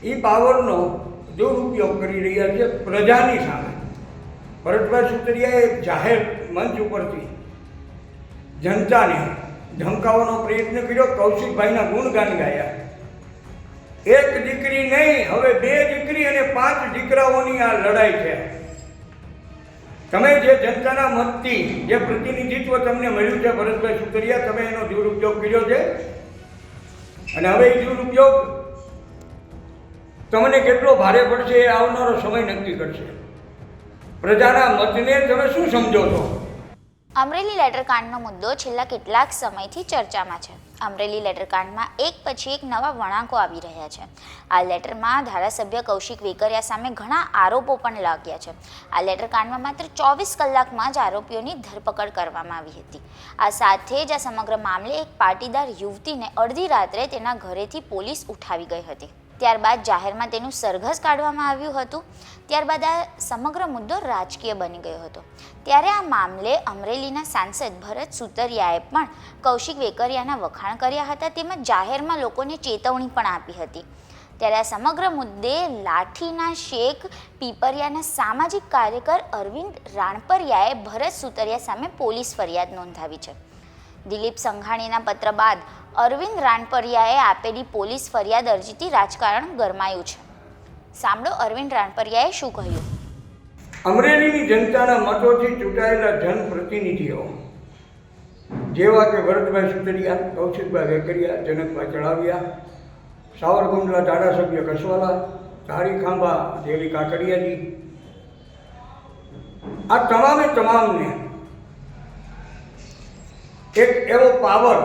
એ પાવરનો દુરુપયોગ કરી રહ્યા છે પ્રજાની સામે. ભરતભાઈ સુતરિયાએ જાહેર મંચ ઉપરથી જનતાને ધમકાવવાનો પ્રયત્ન કર્યો, કૌશિકભાઈના ગુણગાન ગાયા. એક દીકરી નહીં, હવે 2 દીકરી અને 5 દીકરાઓની આ લડાઈ છે. તમે જે જનતાના મતથી જે પ્રતિનિધિત્વ તમને મળ્યું છે ભરતભાઈ સુતરિયા, તમે એનો દુરુપયોગ કર્યો છે અને હવે એ દુરુપયોગ તમને કેટલો ભારે પડશે એ આવનારો સમય નક્કી કરશે. પ્રજાના મતને તમે શું સમજો છો? અમરેલી લેટરકાંડનો મુદ્દો છેલ્લા કેટલાક સમયથી ચર્ચામાં છે. અમરેલી લેટરકાંડમાં એક પછી એક નવા વળાંકો આવી રહ્યા છે. આ લેટરમાં ધારાસભ્ય કૌશિક વેકરિયા સામે ઘણા આરોપો પણ લાગ્યા છે. આ લેટરકાંડમાં માત્ર 24 કલાકમાં જ આરોપીઓની ધરપકડ કરવામાં આવી હતી. આ સાથે જ આ સમગ્ર મામલે એક પાટીદાર યુવતીને અડધી રાત્રે તેના ઘરેથી પોલીસ ઉઠાવી ગઈ હતી. ત્યારબાદ જાહેરમાં તેનું સરઘસ કાઢવામાં આવ્યું હતું. ત્યારબાદ આ સમગ્ર મુદ્દો રાજકીય બની ગયો હતો. ત્યારે આ મામલે અમરેલીના સાંસદ ભરત સુતરિયાએ પણ કૌશિક વેકરિયાના વખાણ કર્યા હતા, તેમજ જાહેરમાં લોકોને ચેતવણી પણ આપી હતી. ત્યારે આ સમગ્ર મુદ્દે લાઠીના શેખ પીપરિયાના સામાજિક કાર્યકર અરવિંદ રાણપરિયાએ ભરત સુતરિયા સામે પોલીસ ફરિયાદ નોંધાવી છે. દિલીપ સંઘાણીના પત્ર બાદ અરવિંદ રાણપરિયાએ આપેલી પોલીસ ફરિયાદ અરજીથી રાજકારણ ગરમાયું છે. સાંભળો અરવિંદ રાણપરિયાએ શું કહ્યું. અમરેલીની જનતાના મતોથી ચૂંટાયેલા જનપ્રતિનિધિઓ જેવા કે ભરતભાઈ સુતરિયા, કૌશિકભાઈ વેકરિયા, જનકભાઈ ચડાવિયા, સાવરકુંડલા ધારાસભ્ય કસવાલા, ધારી ખાંભા દેવી કાકડિયાજી, આ તમામને એક એવો પાવર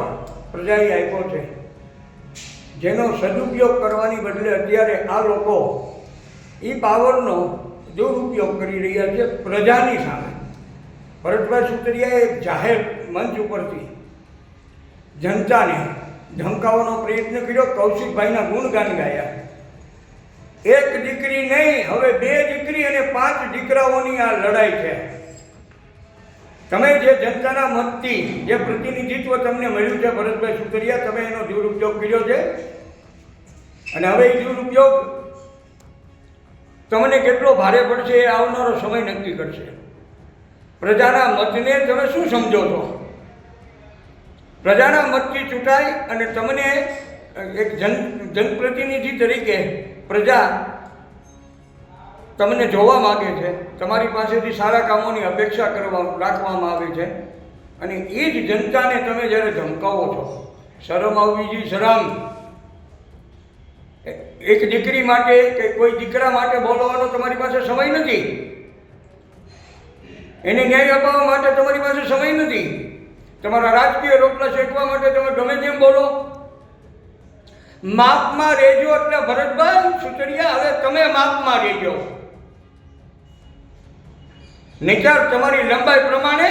પ્રજાએ આપ્યો છે જેનો સદુપયોગ કરવાની બદલે અત્યારે આ લોકો એ પાવરનો દુરુપયોગ કરી રહ્યા છે પ્રજાની સામે. ભરતભાઈ સુતરિયાએ જાહેર મંચ ઉપરથી જનતાને ધમકાવવાનો પ્રયત્ન કર્યો, કૌશિકભાઈના ગુણગાન ગાયા. એક દીકરી નહીં, હવે 2 દીકરી અને 5 દીકરાઓની આ લડાઈ છે. તમે જે જનતાના મતથી જે પ્રતિનિધિત્વ તમને મળ્યું છે ભરતભાઈ સુતરિયા, તમે એનો દુરુપયોગ કર્યો છે અને હવે એ દુરુપયોગ તમને કેટલો ભારે પડશે એ આવનારો સમય નક્કી કરશે. પ્રજાના મતને તમે શું સમજો છો? પ્રજાના મતથી ચૂંટાય અને તમને એક જનપ્રતિનિધિ તરીકે પ્રજા તમને જોવા માગે છે, તમારી પાસેથી સારા કામોની અપેક્ષા રાખવામાં આવે છે અને એ જ જનતાને તમે જ્યારે ધમકાવો છો, શરમ આવવી જોઈએ, શરમ. એક દીકરી માટે કે કોઈ દીકરા માટે બોલવાનો તમારી પાસે સમય નથી. એને ન્યાય અપાવવા માટે તમારી પાસે સમય નથી. તમારા રાજકીય રોટલા શેકવા માટે તમે ગમે તેમ બોલો. માપમાં રહેજો. એટલે ભરતભાઈ સુતરિયા, હવે તમે માપમાં રહેજો. નહીતર તમારી લંબાઈ પ્રમાણે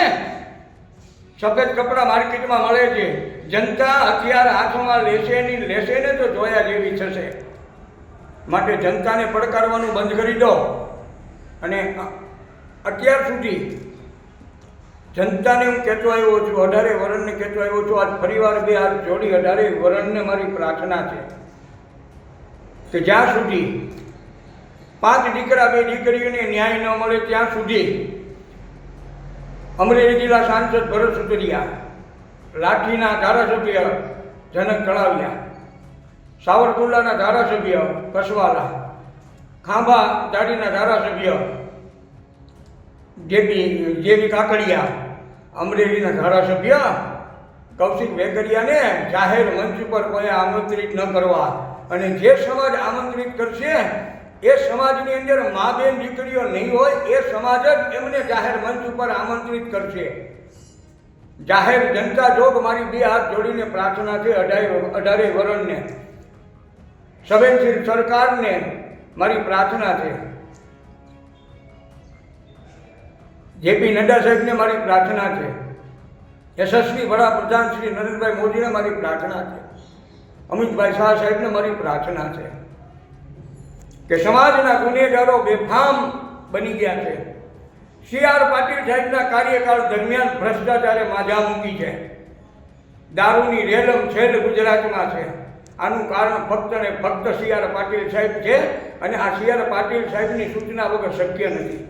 સફેદ કપડાં માર્કેટમાં મળે છે. જનતા હથિયાર હાથમાં લેશે ને તો જોયા જેવી થશે. માટે જનતાને પડકારવાનું બંધ કરી દો. અને અત્યાર સુધી જનતાને હું કહેતો આવ્યો છું, 18 વર્ષને કહેતો આવ્યો છું, આજ ફરીવાર 2 હાથ જોડી 18 વર્ષને મારી પ્રાર્થના છે કે જ્યાં સુધી 5 દીકરા 2 દીકરીઓને ન્યાય ન મળે ત્યાં સુધી અમરેલી જિલ્લા સાંસદ ભરત સુતરિયા, લાઠીના ધારાસભ્ય જનક ચડાવિયા, સાવરકુંડલાના ધારાસભ્ય કસવાલા, ખાંભા દાડીના ધારાસભ્ય જેવી કાકડિયા, અમરેલીના ધારાસભ્ય કૌશિક વેકરિયાને જાહેર મંચ ઉપર કોઈ આમંત્રિત ન કરવા, અને જે સમાજ આમંત્રિત કરશે એ સમાજની અંદર મા બેન દીકરીઓ નહીં હોય, એ સમાજ જ એમને જાહેર મંચ ઉપર આમંત્રિત કરશે. જાહેર જનતા જોગ મારી 2 હાથ જોડીને પ્રાર્થના છે 18 વર્ષને, સંવેદનશીલ સરકારને મારી પ્રાર્થના છે, જેપી નડ્ડા સાહેબને મારી પ્રાર્થના છે, યશસ્વી વડાપ્રધાન શ્રી નરેન્દ્રભાઈ મોદીને મારી પ્રાર્થના છે, અમિતભાઈ શાહ સાહેબને મારી પ્રાર્થના છે કે સમાજના ગુનેગારો બેફામ બની ગયા છે. CR પાટીલ સાહેબના કાર્યકાળ દરમિયાન ભ્રષ્ટાચારે માજા મૂકી છે. દારૂની રેલમ છેલ ગુજરાતમાં છે. આનું કારણ ફક્ત ને ફક્ત સી.આર. પાટીલ સાહેબ છે અને આ સી.આર. પાટીલ સાહેબની સૂચના વગર શક્ય નથી.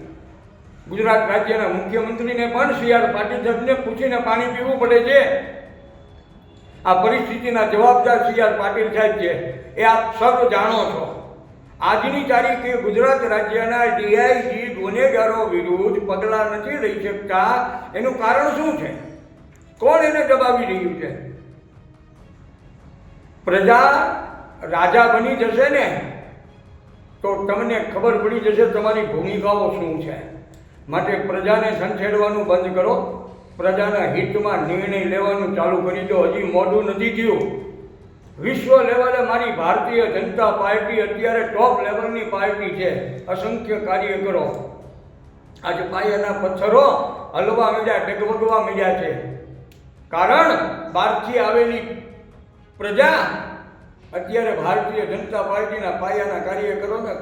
ગુજરાત રાજ્યના મુખ્યમંત્રીને પણ સી.આર. પાટીલ સાહેબને પૂછીને પાણી પીવું પડે છે. આ પરિસ્થિતિના જવાબદાર સી.આર. પાટીલ સાહેબ છે, એ આપ સૌ જાણો છો. આજની તારીખે ગુજરાત રાજ્યના ડીઆઈજી ગુનેગારો વિરુદ્ધ પગલાં નથી લઈ શકતા. એનું કારણ શું છે? કોણ એને દબાવી રહ્યું છે? પ્રજા રાજા બની જશે ને તો તમને ખબર પડી જશે તમારી ભૂમિકાઓ શું છે. માટે પ્રજાને સંછેડવાનું બંધ કરો. પ્રજાના હિતમાં નિર્ણય લેવાનું ચાલુ કરી દો. હજી મોડું નથી થયું. વિશ્વ લેવલે મારી ભારતીય જનતા પાર્ટી અત્યારે ટોપ લેવલની પાર્ટી છે. અસંખ્ય કાર્યકરો આજે પાયાના પથ્થરો હલવા માંડ્યા, ડગમગવા માંડ્યા છે. કારણ બહારથી આવેલી પ્રજા અત્યારે ભારતીય જનતા પાર્ટીના પાયાના કાર્યકરોને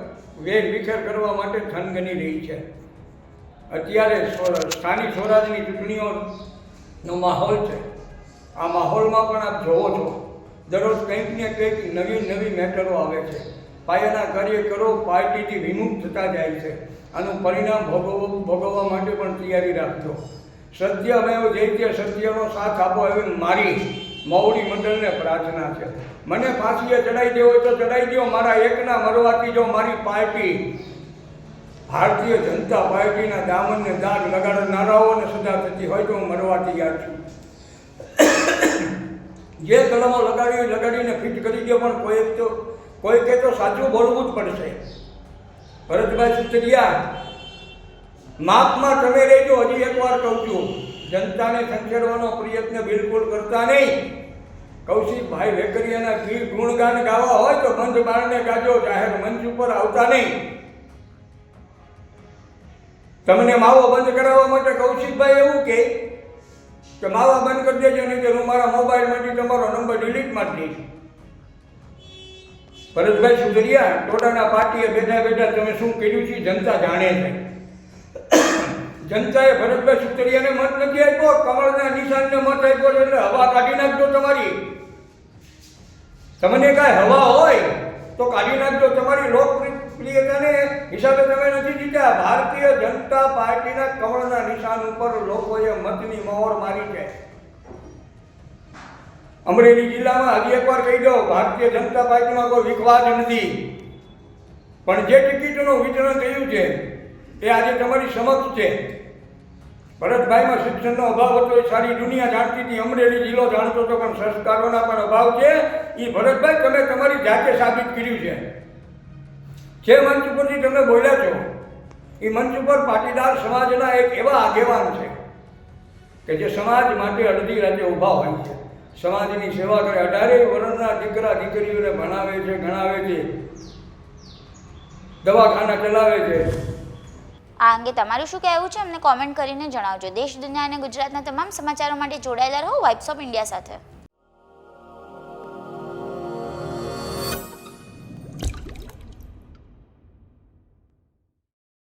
વેર વિખેર કરવા માટે થનગની રહી છે. અત્યારે સ્થાનિક સ્વરાજની ચૂંટણીઓનો માહોલ છે. આ માહોલમાં પણ આપ જોવો છો દરરોજ કંઈક ને કંઈક નવી નવી મેટરો આવે છે. પાયાના કાર્યકરો પાર્ટીથી વિમુખ થતા જાય છે. આનું પરિણામ ભોગવવા માટે પણ તૈયારી રાખજો. સત્યમેવ જયતે, સત્યનો સાથ આપો એવી મારી મૌડી મંડળને પ્રાર્થના છે. મને ફાંસીએ ચડાવી દેવો હોય તો ચડાવી દો. મારા એકના મરવાથી જો મારી પાર્ટી ભારતીય જનતા પાર્ટીના દામનને દાગ લગાડનારાઓને સજા થતી હોય તો હું મરવા તૈયાર છું. જે કલમો લગાડીને ફિટ કરી દો, પણ કોઈકે તો સાચું બોલવું જ પડશે. ભરતભાઈ સુતરિયા, માપમાં તમે રહેજો. હજી એકવાર કહું છું, જનતાને સંકેડવાનો પ્રયત્ન બિલકુલ કરતા નહીં. કૌશિકભાઈ વેકરિયાના ગીત ગુણગાન ગાવા હોય તો બંધ બારણે ગાજો, જાહેર મંચ ઉપર આવતા નહીં. તમને માવો બંધ કરાવવા માટે કૌશિકભાઈ એવું કે માવા બંધ કરી દેજો, નહીં કે હું મારા મોબાઈલમાંથી તમારો નંબર ડિલીટ મારી દઈશ. ભરતભાઈ સુતરિયા, ટોડાના પાર્ટીએ બેઠા બેઠા તમે શું કર્યું છે જનતા જાણે છે. જનતાએ ભરતભાઈ સુતરિયાને મત નથી આપ્યો, કમળના નિશાનને મત આપ્યો છે. એટલે હવા કાઢી નાખજો તમારી. તમને કાંઈ હવા હોય તો કાઢી નાખજો. તમારી લોકપ્રિયતાને હિસાબે તમે નથી જીત્યા. ભારતીય જનતા પાર્ટીના કમળના નિશાન ઉપર લોકોએ મતની મહોર મારી છે. અમરેલી જિલ્લામાં હજી એકવાર કહી દો, ભારતીય જનતા પાર્ટીમાં કોઈ વિખવાદ નથી. પણ જે ટિકિટોનું વિતરણ થયું છે એ આજે તમારી સમક્ષ છે. ભરતભાઈમાં શિક્ષણનો અભાવ હતો એ સારી દુનિયા જાણતી હતી. અમરેલી જિલ્લો જાણતો હતો, પણ સંસ્કારોના પણ અભાવ છે. એ ભરતભાઈ તમે તમારી જાતે સાબિત કર્યું છે. જે મંચ ઉપરથી તમે બોલ્યા છો એ મંચ ઉપર પાટીદાર સમાજના એક એવા આગેવાન છે કે જે સમાજ માટે અડધી રાતે ઊભા હોય છે, સમાજની સેવા કરે. 18 વર્ષના દીકરા દીકરીઓને ભણાવે છે, ગણાવે છે, દવાખાના ચલાવે છે. આ અંગે તમારું શું કહેવું છે અમને કોમેન્ટ કરીને જણાવજો. દેશ, દુનિયા અને ગુજરાતના તમામ સમાચારો માટે જોડાયેલા રહો વાઇબ્સ ઓફ ઇન્ડિયા સાથે.